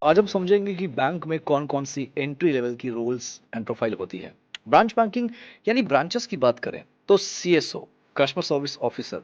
आज हम समझेंगे कि बैंक में कौन कौन सी एंट्री लेवल की रोल्स एंड प्रोफाइल होती है। ब्रांच बैंकिंग यानी ब्रांचेस की बात करें तो सीएसओ, कस्टमर सर्विस ऑफिसर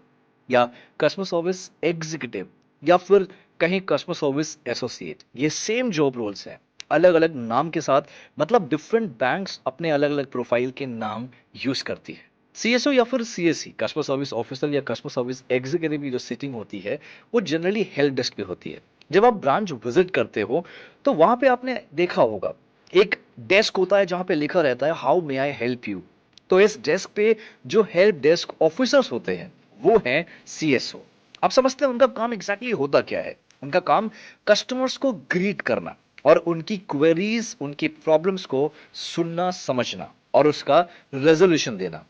या कस्टमर सर्विस एग्जीक्यूटिव या फिर कहीं कस्टमर सर्विस एसोसिएट, ये सेम जॉब रोल्स हैं, अलग अलग नाम के साथ। मतलब डिफरेंट बैंक्स अपने अलग अलग प्रोफाइल के नाम यूज करती है। सीएसओ या फिर सीएससी, कस्टमर सर्विस ऑफिसर या कस्टमर सर्विस एग्जीक्यूटिव की जो सिटिंग होती है वो जनरली हेल्प डेस्क पे होती है। जब आप ब्रांच विजिट करते हो तो वहां पे आपने देखा होगा एक डेस्क होता है जहां पे लिखा रहता है how may I help you. तो इस डेस्क पे जो हेल्प डेस्क ऑफिसर्स होते हैं वो हैं सीएसओ। आप समझते हैं उनका काम एग्जैक्टली होता क्या है? उनका काम कस्टमर्स को ग्रीट करना और उनकी क्वेरीज, उनकी प्रॉब्लम्स को सुनना, समझना और उसका रेजोल्यूशन देना।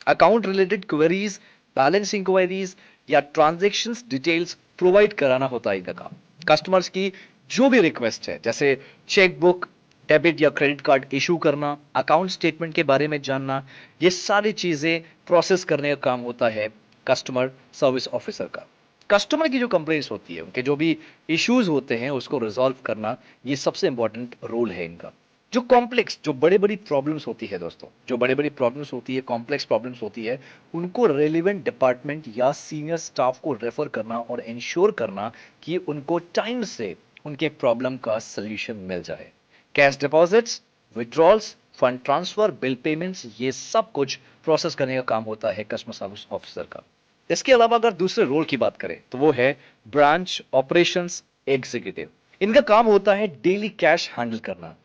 Account related queries, balance inquiries या ट्रांजैक्शंस डिटेल्स प्रोवाइड कराना होता है इनका काम। कस्टमर्स की जो भी रिक्वेस्ट है, जैसे चेक बुक, डेबिट या क्रेडिट कार्ड इशू करना, अकाउंट स्टेटमेंट के बारे में जानना, ये सारी चीजें प्रोसेस करने का काम होता है कस्टमर सर्विस ऑफिसर का। कस्टमर की जो कंप्लेंट्स होती है, उनके जो भी इश्यूज होते हैं उसको रिजॉल्व करना, ये सबसे इंपॉर्टेंट रोल है इनका। जो कॉम्प्लेक्स, जो बड़ी बड़ी प्रॉब्लम्स होती है दोस्तों, जो बड़ी बड़ी प्रॉब्लम्स होती है, कॉम्प्लेक्स प्रॉब्लम्स होती है, उनको रेलिवेंट डिपार्टमेंट या सीनियर स्टाफ को रेफर करना और इंश्योर करना कि उनको टाइम से उनके प्रॉब्लम का सोल्यूशन मिल जाए। Cash deposits, withdrawals, fund transfer, bill payments, ये सब कुछ प्रोसेस करने का काम होता है कस्टमर सर्विस ऑफिसर का। इसके अलावा अगर दूसरे रोल की बात करें तो वो है ब्रांच ऑपरेशंस एग्जीक्यूटिव। इनका काम होता है डेली कैश हैंडल करना,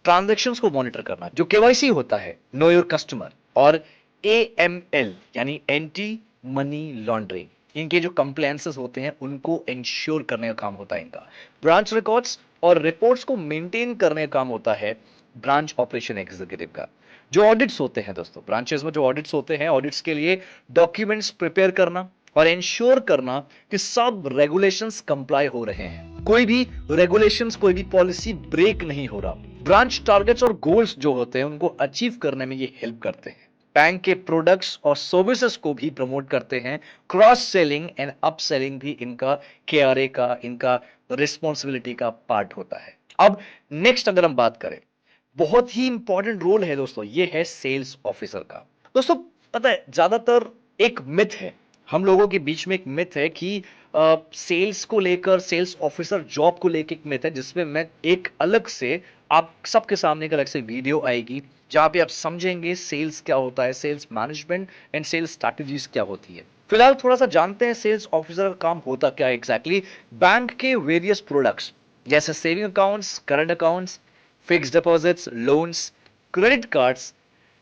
ट्रांजैक्शंस को मॉनिटर करना, जो केवाईसी होता है, नो योर कस्टमर, और एएमएल यानी एंटी मनी लॉन्ड्रिंग, इनके जो कंप्लायंसेस होते हैं उनको इंश्योर करने का काम होता है इनका। ब्रांच रिकॉर्ड्स और रिपोर्ट्स को मेंटेन करने का काम होता है ब्रांच ऑपरेशन एग्जीक्यूटिव का। जो ऑडिट्स होते हैं दोस्तों, ब्रांचेस में जो ऑडिट्स होते हैं, ऑडिट्स के लिए डॉक्यूमेंट्स प्रिपेयर करना और इंश्योर करना कि सब रेगुलेशंस कंप्लाई हो रहे हैं, कोई भी रेगुलेशंस, कोई भी पॉलिसी ब्रेक नहीं हो रहा। ब्रांच टारगेट्स और गोल्स जो होते हैं उनको अचीव करने में ये हेल्प करते हैं। बैंक के प्रोडक्ट्स और सर्विसेज को भी प्रमोट करते हैं। Cross selling and up selling भी इनका केआरए का, इनका रिस्पॉन्सिबिलिटी का पार्ट होता है। अब नेक्स्ट अगर हम बात करें, बहुत ही इंपॉर्टेंट रोल है दोस्तों, ये है सेल्स ऑफिसर का। दोस्तों पता है, ज्यादातर एक मिथ है, हम लोगों के बीच में एक मिथ है कि सेल्स को लेकर, सेल्स ऑफिसर जॉब को लेकर एक मिथ है, जिसमें मैं एक अलग से, आप सबके सामने एक अलग से वीडियो आएगी जहां पे आप समझेंगे सेल्स क्या होता है, sales management and sales strategies क्या होती है। फिलहाल थोड़ा सा जानते हैं सेल्स ऑफिसर का काम होता क्या है एग्जैक्टली। बैंक के वेरियस प्रोडक्ट्स जैसे saving accounts, current accounts, fix deposits, loans, credit cards,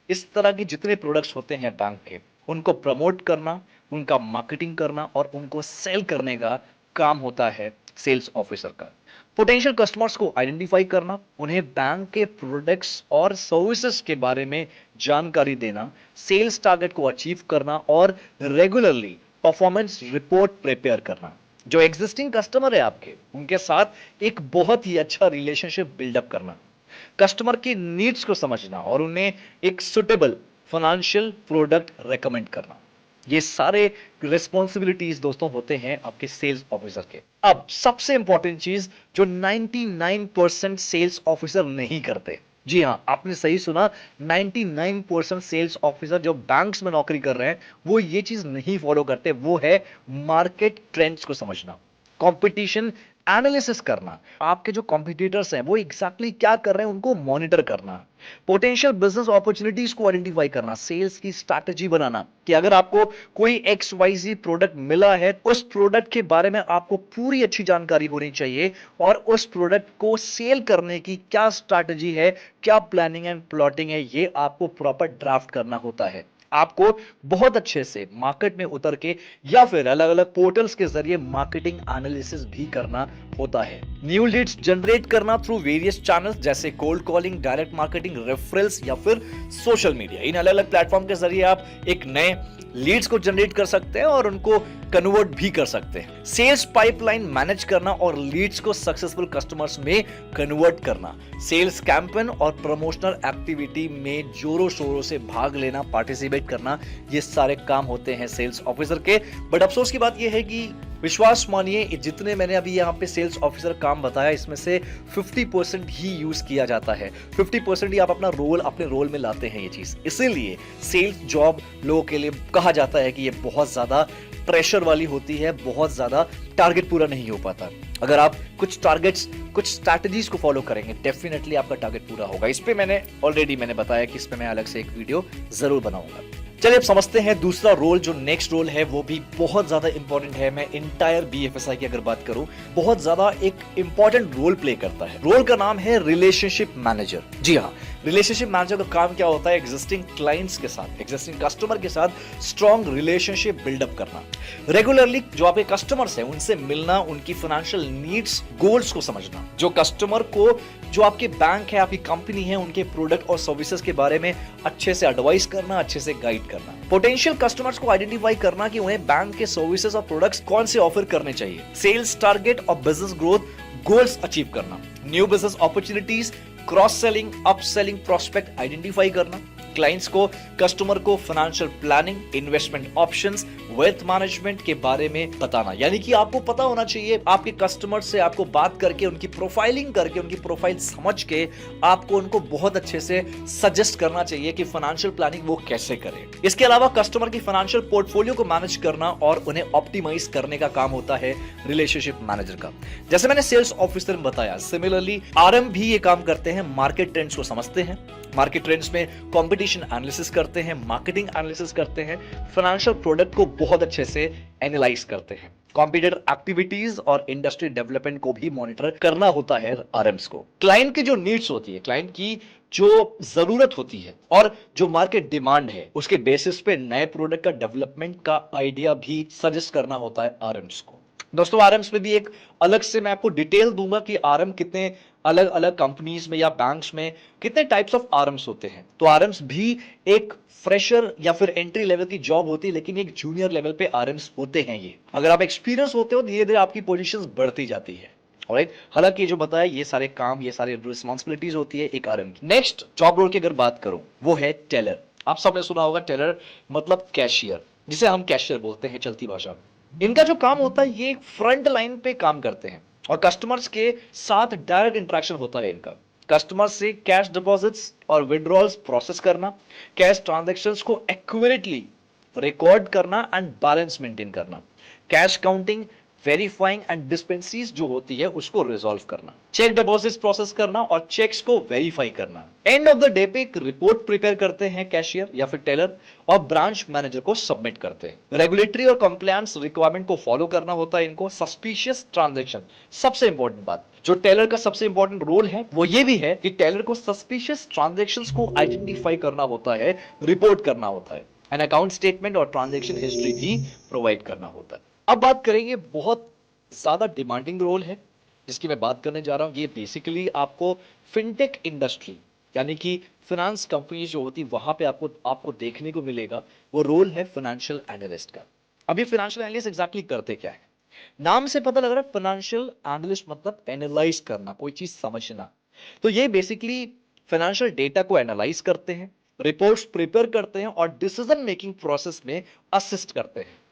इस तरह के जितने प्रोडक्ट्स होते हैं बैंक के, उनको प्रमोट करना, उनका मार्केटिंग करना और उनको सेल करने का काम होता है सेल्स ऑफिसर का। पोटेंशियल कस्टमर्स को आइडेंटिफाई करना, उन्हें बैंक के प्रोडक्ट्स और सर्विसेज के बारे में जानकारी देना, सेल्स टारगेट को अचीव करना और रेगुलरली परफॉर्मेंस रिपोर्ट प्रिपेयर करना। जो एग्जिस्टिंग कस्टमर है आपके, उनके साथ एक बहुत ही अच्छा रिलेशनशिप बिल्डअप करना, कस्टमर की नीड्स को समझना और उन्हें एक सुटेबल फाइनेंशियल प्रोडक्ट रेकमेंड करना, ये सारे रिस्पॉन्सिबिलिटीज दोस्तों होते हैं आपके सेल्स ऑफिसर के। अब सबसे इंपॉर्टेंट चीज जो 99% सेल्स ऑफिसर नहीं करते, जी हां आपने सही सुना, 99% सेल्स ऑफिसर जो बैंक्स में नौकरी कर रहे हैं वो ये चीज नहीं फॉलो करते, वो है मार्केट ट्रेंड्स को समझना, कंपटीशन एनालिसिस करना, आपके जो कॉम्पिटिटर्स हैं वो एग्जैक्टली क्या कर रहे हैं उनको मॉनिटर करना, पोटेंशियल बिजनेस अपॉर्चुनिटीज को आइडेंटिफाई करना, सेल्स की स्ट्रैटेजी बनाना कि अगर आपको कोई एक्स वाई जी प्रोडक्ट मिला है, उस प्रोडक्ट के बारे में आपको पूरी अच्छी जानकारी होनी चाहिए और उस प्रोडक्ट को सेल करने की क्या स्ट्रैटेजी है, क्या प्लानिंग एंड प्लॉटिंग है, ये आपको प्रॉपर ड्राफ्ट करना होता है। आपको बहुत अच्छे से मार्केट में उतर के या फिर अलग अलग पोर्टल्स के जरिए मार्केटिंग एनालिसिस भी करना होता है। न्यू लीड्स जनरेट करना थ्रू वेरियस चैनल्स जैसे cold calling, direct marketing, referrals या फिर सोशल मीडिया, इन अलग अलग प्लेटफॉर्म के जरिए आप एक नए लीड्स को जनरेट कर सकते हैं और उनको कन्वर्ट भी कर सकते हैं। सेल्स पाइपलाइन मैनेज करना और लीड्स को सक्सेसफुल कस्टमर्स में कन्वर्ट करना, सेल्स कैंपेन और प्रमोशनल एक्टिविटी में जोरों शोरों से भाग लेना, पार्टिसिपेट करना, ये सारे काम होते हैं सेल्स ऑफिसर के। बट अफसोस की बात यह है कि विश्वास मानिए, जितने मैंने अभी यहाँ पे सेल्स ऑफिसर काम बताया, इसमें से 50% ही यूज किया जाता है। 50% ही आप अपने रोल में लाते हैं ये चीज। इसीलिए सेल्स जॉब लोगों के लिए कहा जाता है कि ये बहुत ज्यादा प्रेशर वाली होती है, बहुत ज्यादा टारगेट पूरा नहीं हो पाता। अगर आप कुछ टारगेट्स, कुछ स्ट्रैटेजीज को फॉलो करेंगे, डेफिनेटली आपका टारगेट पूरा होगा। इस पे मैंने बताया कि इस पे मैं अलग से एक वीडियो जरूर बनाऊंगा। चलिए अब समझते हैं दूसरा रोल, जो नेक्स्ट रोल है वो भी बहुत ज्यादा इंपॉर्टेंट है। मैं इंटायर बीएफएसआई की अगर बात करूं, बहुत ज्यादा एक इंपॉर्टेंट रोल प्ले करता है। रोल का नाम है रिलेशनशिप मैनेजर। जी हाँ, रिलेशनशिप मैनेजर का काम क्या होता है? एग्जिस्टिंग क्लाइंट्स के साथ, एग्जिस्टिंग कस्टमर के साथ स्ट्रॉन्ग रिलेशनशिप बिल्डअप करना। रेगुलरली जो आपके कस्टमर्स हैं उनसे मिलना, उनकी फाइनेंशियल नीड्स, गोल्स को समझना। जो कस्टमर को, जो आपके बैंक है, आपकी कंपनी है, उनके प्रोडक्ट और सर्विसेज के बारे में अच्छे से एडवाइस करना, अच्छे से गाइड करना। पोटेंशियल कस्टमर्स को आइडेंटिफाई करना कि उन्हें बैंक के सर्विसेज और प्रोडक्ट्स कौन से ऑफर करने चाहिए। सेल्स टारगेट और बिजनेस ग्रोथ गोल्स अचीव करना। New business opportunities, cross selling, up selling prospect identify करना। क्लाइंट्स को, कस्टमर को financial planning, investment options, wealth management के बारे में बताना। यानी कि आपको पता होना चाहिए, आपके कस्टमर से आपको बात करके, उनकी प्रोफाइलिंग करके, उनकी प्रोफाइल समझ के आपको उनको बहुत अच्छे से सजेस्ट करना चाहिए कि फाइनेंशियल प्लानिंग वो कैसे करें। इसके अलावा कस्टमर की फाइनेंशियल पोर्टफोलियो को मैनेज करना और उन्हें ऑप्टिमाइज करने का काम होता है रिलेशनशिप मैनेजर का। जैसे मैंने सेल्स ऑफिसर में बताया, सिमिलरली आरएम भी ये काम करते हैं। मार्केट ट्रेंड्स को समझते हैं, मार्केट ट्रेंड्स में कंपटीशन एनालिसिस करते हैं, मार्केटिंग एनालिसिस करते हैं, फाइनेंशियल प्रोडक्ट को बहुत अच्छे से एनालाइज करते हैं। कॉम्पिटिटर एक्टिविटीज और इंडस्ट्री डेवलपमेंट को भी मॉनिटर करना होता है आरएम्स को। क्लाइंट की जो नीड्स होती है, क्लाइंट की जो जरूरत होती है और जो मार्केट डिमांड है, उसके बेसिस पे नए प्रोडक्ट का डेवलपमेंट का आइडिया भी सजेस्ट करना होता है आरएम्स को। दोस्तों, आरएम्स में भी एक अलग से मैं आपको डिटेल दूंगा कि आरएम कितने अलग अलग कंपनीज में या बैंक्स में कितने टाइप्स ऑफ आरएम्स होते हैं। तो आरएम्स भी एक फ्रेशर या फिर एंट्री लेवल की जॉब होती है, लेकिन एक जूनियर लेवल पे आरएम्स होते हैं ये। अगर आप एक्सपीरियंस होते हो, धीरे धीरे आपकी पोजीशंस बढ़ती जाती है। ऑलराइट, हालांकि ये जो बताया, ये सारे काम, ये सारी रिस्पॉन्सिबिलिटीज होती है एक आरएम की। नेक्स्ट जॉब रोल की अगर बात करूं, वो है टेलर। आप सबने सुना होगा टेलर मतलब कैशियर, जिसे हम कैशियर बोलते हैं चलती भाषा में। इनका जो काम होता है, ये फ्रंट लाइन पे काम करते हैं और कस्टमर्स के साथ डायरेक्ट इंटरेक्शन होता है इनका। कस्टमर से कैश डिपॉजिट्स और विड्रॉल्स प्रोसेस करना, कैश ट्रांजैक्शंस को एक्यूरेटली रिकॉर्ड करना एंड बैलेंस मेंटेन करना, कैश काउंटिंग, वेरीफाइंग एंड डिस्पेंसीज जो होती है उसको रिजॉल्व करना, चेक डिपॉजिट्स प्रोसेस करना और चेक्स को वेरीफाई करना। एंड ऑफ द डे पे एक रिपोर्ट प्रिपेयर करते हैं कैशियर या फिर टेलर और ब्रांच मैनेजर को सबमिट करते हैं। रेगुलेटरी और कंप्लायंस रिक्वायरमेंट को फॉलो करना होता है इनको। सस्पिशियस ट्रांजैक्शन, सबसे इंपॉर्टेंट बात, जो टेलर का सबसे इंपॉर्टेंट रोल है वो ये भी है कि टेलर को सस्पिशियस ट्रांजैक्शंस को आइडेंटिफाई करना होता है, रिपोर्ट करना होता है, एंड अकाउंट स्टेटमेंट और ट्रांजैक्शन हिस्ट्री भी प्रोवाइड करना होता है। अब बात करेंगे, बहुत ज्यादा डिमांडिंग रोल है जिसकी मैं बात करने जा रहा हूं। ये बेसिकली आपको फिनटेक इंडस्ट्री, यानी कि फाइनेंस कंपनी जो होती है, वहां पे आपको आपको देखने को मिलेगा। वो रोल है फाइनेंशियल एनालिस्ट का। अभी फाइनेंशियल एनालिस्ट एग्जैक्टली करते क्या है? नाम से पता लग रहा है, फाइनेंशियल एनालिस्ट मतलब एनालाइज करना, कोई चीज समझना। तो ये बेसिकली फाइनेंशियल डेटा को एनालाइज करते हैं, रिपोर्ट्स प्रिपेयर करते हैं और डिसीजन मेकिंग प्रोसेस में असिस्ट करते हैं।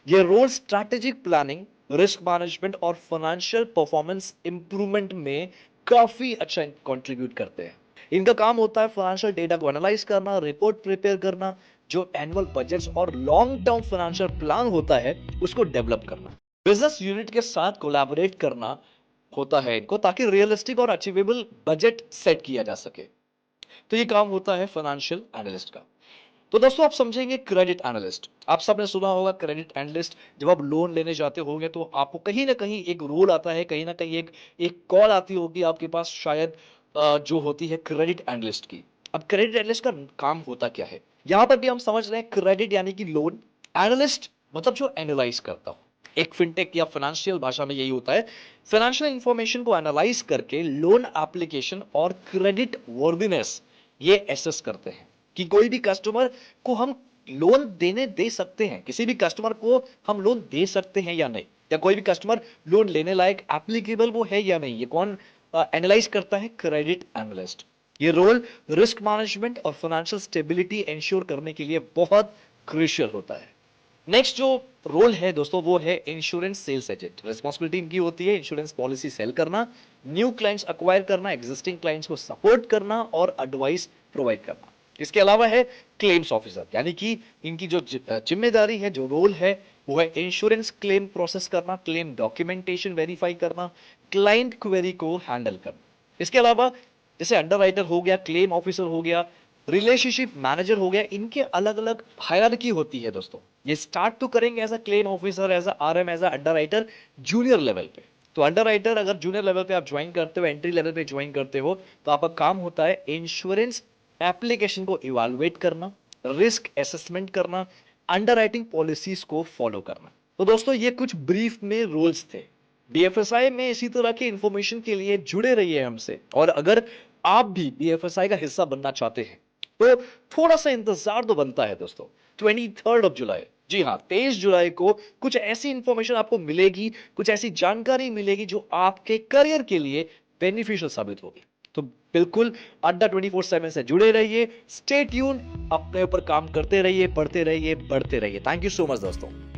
ये role strategic planning, risk management और फाइनेंशियल परफॉर्मेंस इंप्रूवमेंट में काफी अच्छा कंट्रीब्यूट करते हैं। इनका काम होता है फाइनेंशियल डेटा को एनालाइज करना, रिपोर्ट प्रिपेयर करना, जो एनुअल बजट्स और लॉन्ग टर्म फाइनेंशियल प्लान होता है उसको डेवलप करना, बिजनेस यूनिट के साथ कोलैबोरेट करना होता है इनको, ताकि रियलिस्टिक और अचीवेबल बजट सेट किया जा सके। तो ये काम होता है फाइनेंशियल एनालिस्ट का। तो दोस्तों, आप समझेंगे क्रेडिट एनालिस्ट। आप सबने सुना होगा क्रेडिट एनालिस्ट। जब आप लोन लेने जाते होंगे तो आपको कहीं ना कहीं एक रोल आता है, कहीं ना कहीं एक कॉल आती होगी आपके पास शायद, जो होती है क्रेडिट एनालिस्ट की। अब क्रेडिट एनालिस्ट का काम होता क्या है? यहां पर भी हम समझ रहे हैं, क्रेडिट यानी कि लोन, एनालिस्ट मतलब जो एनालाइज करता हो। एक फिनटेक या फाइनेंशियल भाषा में यही होता है, फाइनेंशियल इंफॉर्मेशन को एनालाइज करके लोन एप्लीकेशन और क्रेडिट वर्दीनेस ये एसेस करते हैं कि कोई भी कस्टमर को हम लोन दे सकते हैं, किसी भी कस्टमर को हम लोन दे सकते हैं या नहीं, या कोई भी कस्टमर लोन लेने लायक एप्लीकेबल वो है या नहीं। ये कौन एनालाइज करता है? Credit analyst. ये रोल रिस्क मैनेजमेंट और फाइनेंशियल स्टेबिलिटी इंश्योर करने के लिए बहुत क्रूशियल होता है। नेक्स्ट जो रोल है दोस्तों वो है इंश्योरेंस सेल्स एजेंट। रिस्पॉन्सिबिलिटी इनकी होती है इंश्योरेंस पॉलिसी सेल करना, न्यू क्लाइंट्स अक्वायर करना, एग्जिस्टिंग क्लाइंट्स को सपोर्ट करना और एडवाइस प्रोवाइड करना। इसके अलावा है क्लेम्स ऑफिसर, यानी कि इनकी जो जिम्मेदारी है, जो रोल है, वो है इंश्योरेंस क्लेम प्रोसेस करना, क्लेम डॉक्यूमेंटेशन वेरीफाई करना, क्लाइंट क्वेरी को हैंडल करना। इसके अलावा जैसे अंडरराइटर हो गया, क्लेम ऑफिसर हो गया, रिलेशनशिप मैनेजर हो गया, इनके अलग अलग हायरार्की होती है दोस्तों। ये स्टार्ट तो करेंगे as a claim officer, as a RM, as a underwriter junior level पे। तो अंडरराइटर अगर जूनियर लेवल पे आप ज्वाइन करते हो, एंट्री लेवल पे ज्वाइन करते हो, तो आपका काम होता है इंश्योरेंस एप्लीकेशन को इवैल्यूएट करना, रिस्क असेसमेंट करना, अंडरराइटिंग पॉलिसीज को फॉलो करना। तो दोस्तों ये कुछ ब्रीफ में रूल्स थे। बीएफएसआई में इसी तरह की इंफॉर्मेशन के लिए जुड़े रहिए हमसे, और अगर आप भी बीएफएसआई का हिस्सा बनना चाहते हैं तो थोड़ा सा इंतजार तो बनता है दोस्तों। 23 जुलाई, जी हाँ 23 जुलाई को कुछ ऐसी इंफॉर्मेशन आपको मिलेगी, कुछ ऐसी जानकारी मिलेगी जो आपके करियर के लिए बेनिफिशियल साबित होगी। तो बिल्कुल अड्डा 24/7 से जुड़े रहिए, स्टे ट्यून, अपने ऊपर काम करते रहिए, पढ़ते रहिए, बढ़ते रहिए। थैंक यू सो मच दोस्तों।